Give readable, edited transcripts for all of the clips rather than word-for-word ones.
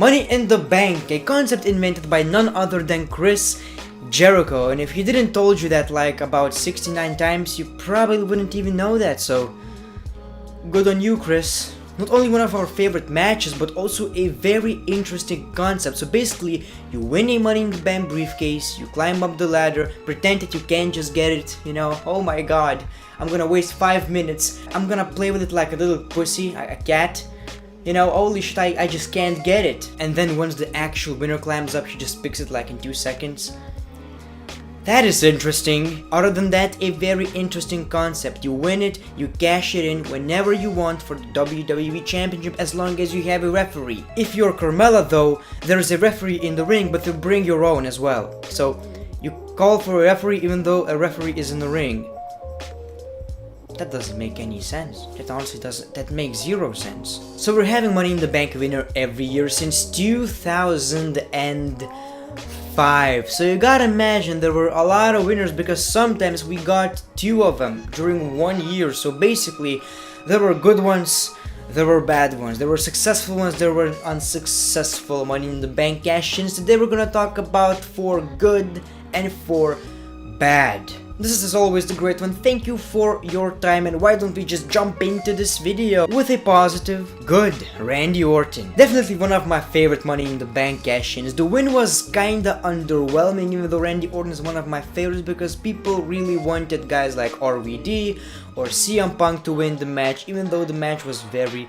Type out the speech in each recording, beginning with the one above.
Money in the Bank, a concept invented by none other than Chris Jericho, and if he didn't told you that like about 69 times, you probably wouldn't even know that, so good on you, Chris. Not only one of our favorite matches, but also a very interesting concept. So basically, you win a Money in the Bank briefcase, you climb up the ladder, pretend that you can't just get it, you know, oh my god, I'm gonna waste 5 minutes, I'm gonna play with it like a little pussy, a cat. You know, holy shit, I just can't get it. And then once the actual winner climbs up, she just picks it like in 2 seconds. That is interesting. Other than that, a very interesting concept. You win it, you cash it in whenever you want for the WWE Championship as long as you have a referee. If you're Carmella though, there is a referee in the ring, but you bring your own as well. So you call for a referee even though a referee is in the ring. That doesn't make any sense. That honestly doesn't. That makes 0 sense. So we're having Money in the Bank winner every year since 2005. So you gotta imagine there were a lot of winners because sometimes we got 2 of them during 1 year. So basically, there were good ones, there were bad ones, there were successful ones, there were unsuccessful Money in the Bank cash-ins. Today we're gonna talk about for good and for bad. This is as always the great one. Thank you for your time, and why don't we just jump into this video with a positive, good Randy Orton. Definitely one of my favorite Money in the Bank cash-ins. The win was kinda underwhelming, even though Randy Orton is one of my favorites because people really wanted guys like RVD or CM Punk to win the match, even though the match was very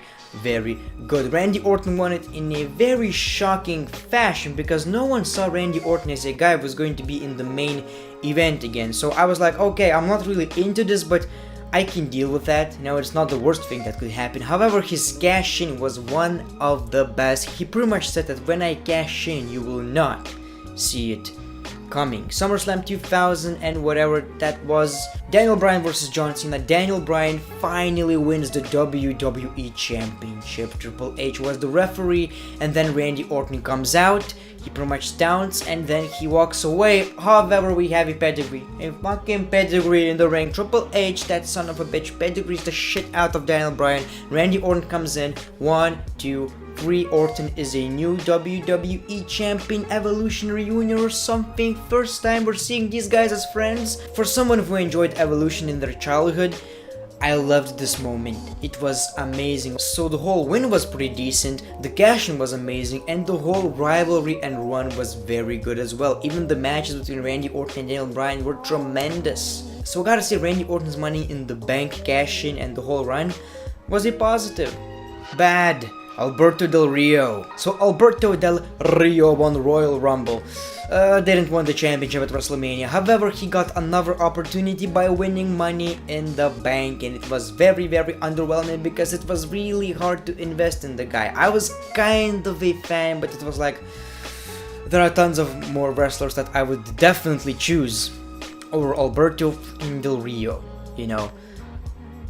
good. Randy Orton won it in a very shocking fashion because no one saw Randy Orton as a guy who was going to be in the main event again. So I was like, okay, I'm not really into this, but I can deal with that. You know, it's not the worst thing that could happen. However, his cash in was one of the best. He pretty much said that when I cash in, you will not see it coming. SummerSlam 2000 and whatever that was. Daniel Bryan versus John Cena. Daniel Bryan finally wins the WWE Championship. Triple H was the referee, and then Randy Orton comes out. He pretty much stunts and then he walks away. However, we have a pedigree. A fucking pedigree in the ring. Triple H, that son of a bitch, pedigrees the shit out of Daniel Bryan. Randy Orton comes in. 1, 2, 3. Orton is a new WWE Champion. Evolution reunion or something. First time we're seeing these guys as friends. For someone who enjoyed Evolution in their childhood, I loved this moment. It was amazing. So the whole win was pretty decent, the cash-in was amazing, and the whole rivalry and run was very good as well. Even the matches between Randy Orton and Daniel Bryan were tremendous. So I gotta say Randy Orton's Money in the Bank cash-in and the whole run was a positive. Bad. Alberto Del Rio. So Alberto Del Rio won Royal Rumble. Didn't win the championship at WrestleMania. However, he got another opportunity by winning Money in the Bank, and it was very underwhelming because it was really hard to invest in the guy. I was kind of a fan, but it was like there are tons of more wrestlers that I would definitely choose over Alberto Del Rio, you know,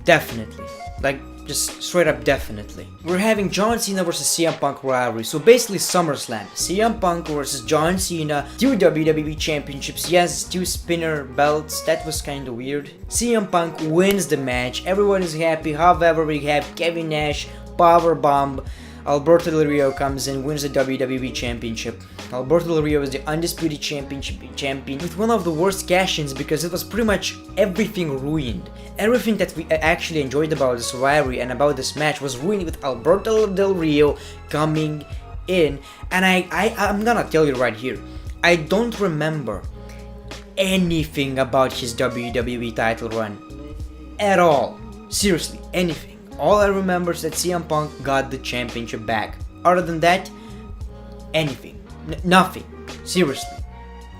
definitely, like just straight up definitely. We're having John Cena versus CM Punk rivalry. So basically SummerSlam, CM Punk versus John Cena, 2 WWE championships, yes, 2 spinner belts. That was kinda weird. CM Punk wins the match, everyone is happy. However, we have Kevin Nash powerbomb. Alberto Del Rio comes in, wins the WWE Championship. Alberto Del Rio is the undisputed champion with one of the worst cash-ins because it was pretty much everything ruined. Everything that we actually enjoyed about this rivalry and about this match was ruined with Alberto Del Rio coming in. And I'm gonna tell you right here, I don't remember anything about his WWE title run at all. Seriously, anything. All I remember is that CM Punk got the championship back. Other than that, anything. Nothing. Seriously.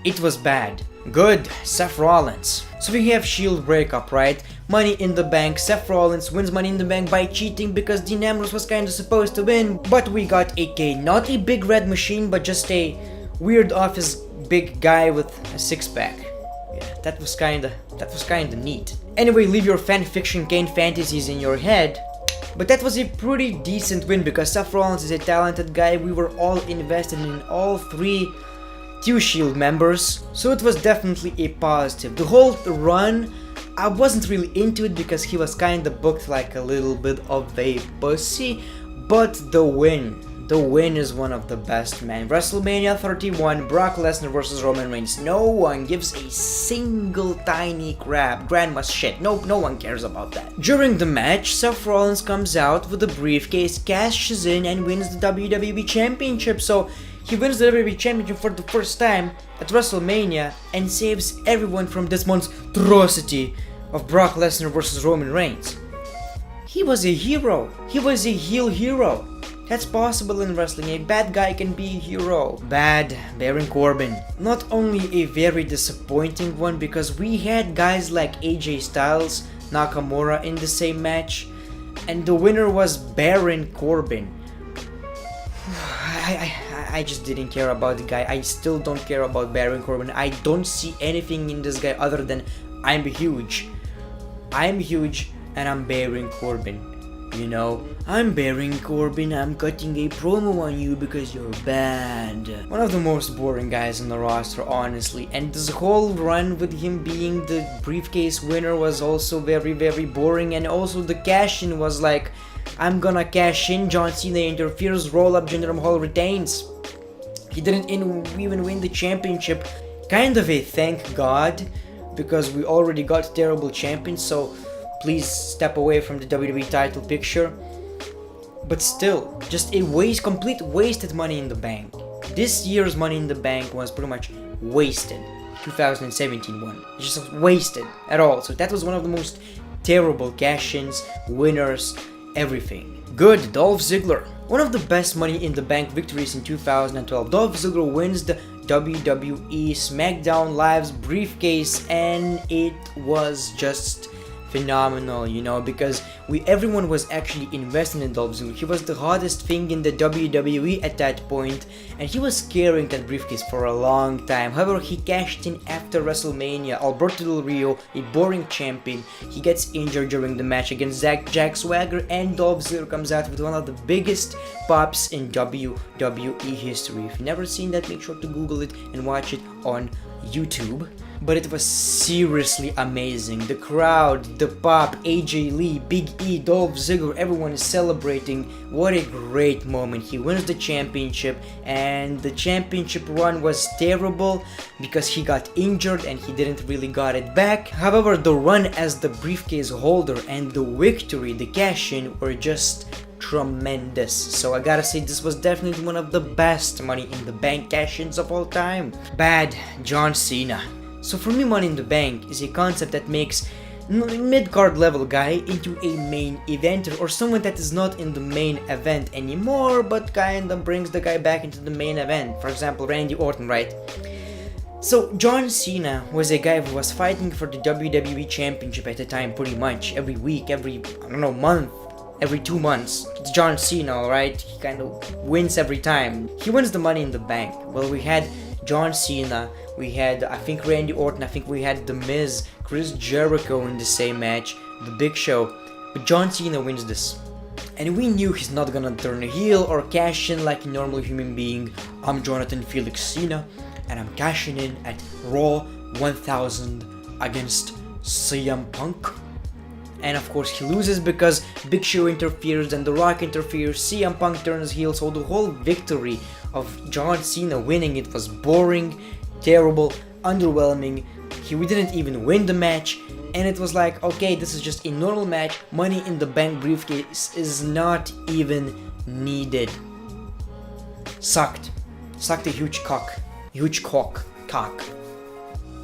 It was bad. Good. Seth Rollins. So we have Shield breakup, right? Money in the Bank. Seth Rollins wins Money in the Bank by cheating because Dean Ambrose was kinda supposed to win. But we got a K. Not a big red machine, but just a weird office big guy with a 6-pack. Yeah, that was kinda neat. Anyway, leave your fanfiction Kane fantasies in your head. But that was a pretty decent win because Seth Rollins is a talented guy. We were all invested in all 3 Shield members, so it was definitely a positive. The whole run, I wasn't really into it because he was kinda booked like a little bit of a pussy, but the win, The win is one of the best, man. WrestleMania 31, Brock Lesnar versus Roman Reigns. No one gives a single tiny crap. Grandma's shit. No one cares about that. During the match, Seth Rollins comes out with a briefcase, cashes in, and wins the WWE Championship. So he wins the WWE Championship for the first time at WrestleMania and saves everyone from this monstrosity of Brock Lesnar versus Roman Reigns. He was a hero. He was a heel hero. That's possible in wrestling. A bad guy can be a hero. Bad Baron Corbin. Not only a very disappointing one, because we had guys like AJ Styles, Nakamura in the same match, and the winner was Baron Corbin. I just didn't care about the guy. I still don't care about Baron Corbin. I don't see anything in this guy other than I'm huge. I'm huge and I'm Baron Corbin. You know, I'm Baron Corbin, I'm cutting a promo on you because you're bad. One of the most boring guys on the roster, honestly, and this whole run with him being the briefcase winner was also very, very boring, and also the cash-in was like, I'm gonna cash in, John Cena interferes, roll up, Jinder Mahal retains. He didn't even win the championship. Kind of a thank God, because we already got terrible champions, so please step away from the WWE title picture. But still, just a complete wasted Money in the Bank. This year's Money in the Bank was pretty much wasted. 2017 one. Just wasted at all. So that was one of the most terrible cash-ins, winners, everything. Good, Dolph Ziggler. One of the best Money in the Bank victories in 2012. Dolph Ziggler wins the WWE SmackDown Live's briefcase, and it was just phenomenal, you know, because everyone was actually invested in Dolph Ziggler. He was the hottest thing in the WWE at that point, and he was carrying that briefcase for a long time. However, he cashed in after WrestleMania. Alberto Del Rio, a boring champion, he gets injured during the match against Jack Swagger, and Dolph Ziggler comes out with one of the biggest pops in WWE history. If you've never seen that, make sure to Google it and watch it on YouTube. But it was seriously amazing. The crowd, the pop, AJ Lee, Big E, Dolph Ziggler, everyone is celebrating. What a great moment. He wins the championship, and the championship run was terrible because he got injured and he didn't really got it back. However, the run as the briefcase holder and the victory, the cash-in, were just tremendous. So I gotta say, this was definitely one of the best Money in the Bank cash-ins of all time. Bad John Cena. So for me, Money in the Bank is a concept that makes mid-card level guy into a main eventer, or someone that is not in the main event anymore but kinda brings the guy back into the main event. For example, Randy Orton, right? So John Cena was a guy who was fighting for the WWE Championship at the time pretty much every week, every month, every 2 months. It's John Cena, alright? He kind of wins every time. He wins the Money in the Bank. Well, we had John Cena, we had, I think, Randy Orton, I think we had The Miz, Chris Jericho in the same match, The Big Show, but John Cena wins this. And we knew he's not gonna turn heel or cash in like a normal human being. I'm Jonathan Felix Cena, and I'm cashing in at Raw 1000 against CM Punk. And of course he loses because Big Show interferes, and The Rock interferes, CM Punk turns heel, so the whole victory of John Cena winning it was boring, terrible, underwhelming. We didn't even win the match, and it was like, okay, this is just a normal match. Money in the Bank briefcase is not even needed. Sucked a huge cock.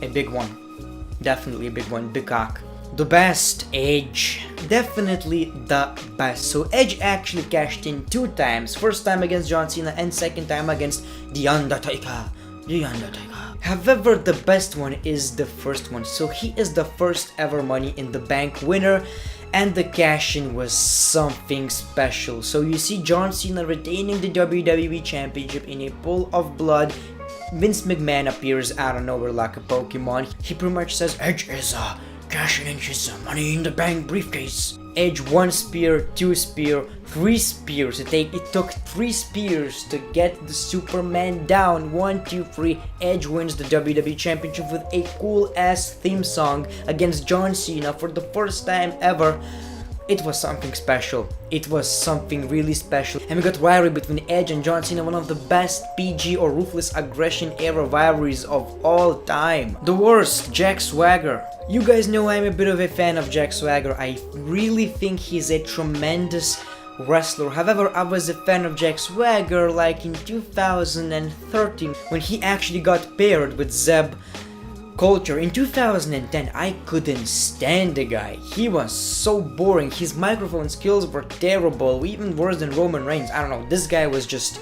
A big one, definitely a big one, big cock. The best, Edge. Definitely the best. So Edge actually cashed in 2 times. First time against John Cena and second time against The Undertaker. However, the best one is the first one. So he is the first ever Money in the Bank winner, and the cash-in was something special. So you see John Cena retaining the WWE Championship in a pool of blood. Vince McMahon appears out of nowhere like a Pokemon. He pretty much says, Edge is cashing in his Money in the Bank briefcase. Edge 1 spear, 2 spear, 3 spears. It took 3 spears to get the Superman down. 1, 2, 3. Edge wins the WWE Championship with a cool ass theme song against John Cena for the first time ever. it was something special. It was something really special. And we got rivalry between Edge and John Cena, one of the best PG or Ruthless Aggression era rivalries of all time. The worst, Jack Swagger. You guys know I'm a bit of a fan of Jack Swagger. I really think he's a tremendous wrestler. However, I was a fan of Jack Swagger like in 2013 when he actually got paired with Zeb Culture. In 2010, I couldn't stand the guy. He was so boring. His microphone skills were terrible, even worse than Roman Reigns. I don't know, this guy was just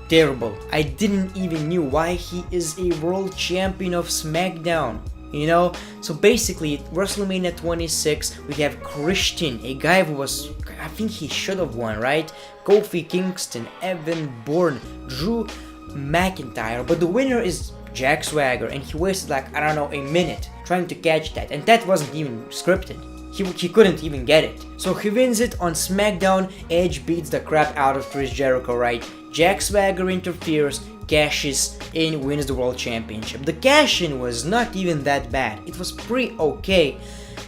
terrible. I didn't even knew why he is a world champion of SmackDown. You know, so basically WrestleMania 26 we have Christian, a guy who was, I think he should have won, right? Kofi Kingston, Evan Bourne, Drew McIntyre, but the winner is Jack Swagger, and he wasted like, I don't know, a minute trying to catch that, and that wasn't even scripted. He couldn't even get it. So he wins it on SmackDown. Edge beats the crap out of Chris Jericho, right? Jack Swagger interferes, cashes in, wins the World Championship. The cash-in was not even that bad. It was pretty okay.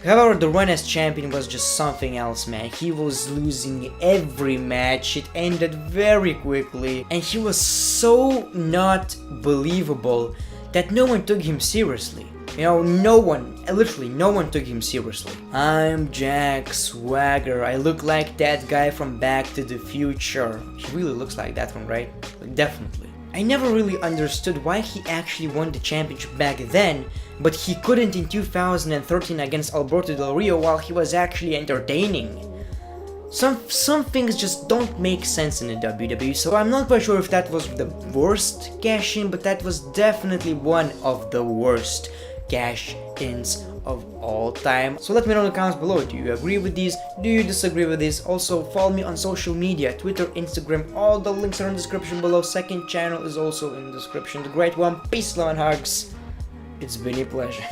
However, the run as champion was just something else, man. He was losing every match. It ended very quickly. And he was so not believable that no one took him seriously. You know, no one, literally no one took him seriously. I'm Jack Swagger. I look like that guy from Back to the Future. He really looks like that one, right? Definitely. I never really understood why he actually won the championship back then, but he couldn't in 2013 against Alberto Del Rio while he was actually entertaining. Some things just don't make sense in the WWE, so I'm not quite sure if that was the worst cash-in, but that was definitely one of the worst cash-ins of all time. So let me know in the comments below, do you agree with these? Do you disagree with this? Also follow me on social media, Twitter, Instagram, all the links are in the description below. Second channel is also in the description, The Great One. Peace, love and hugs. It's been a pleasure.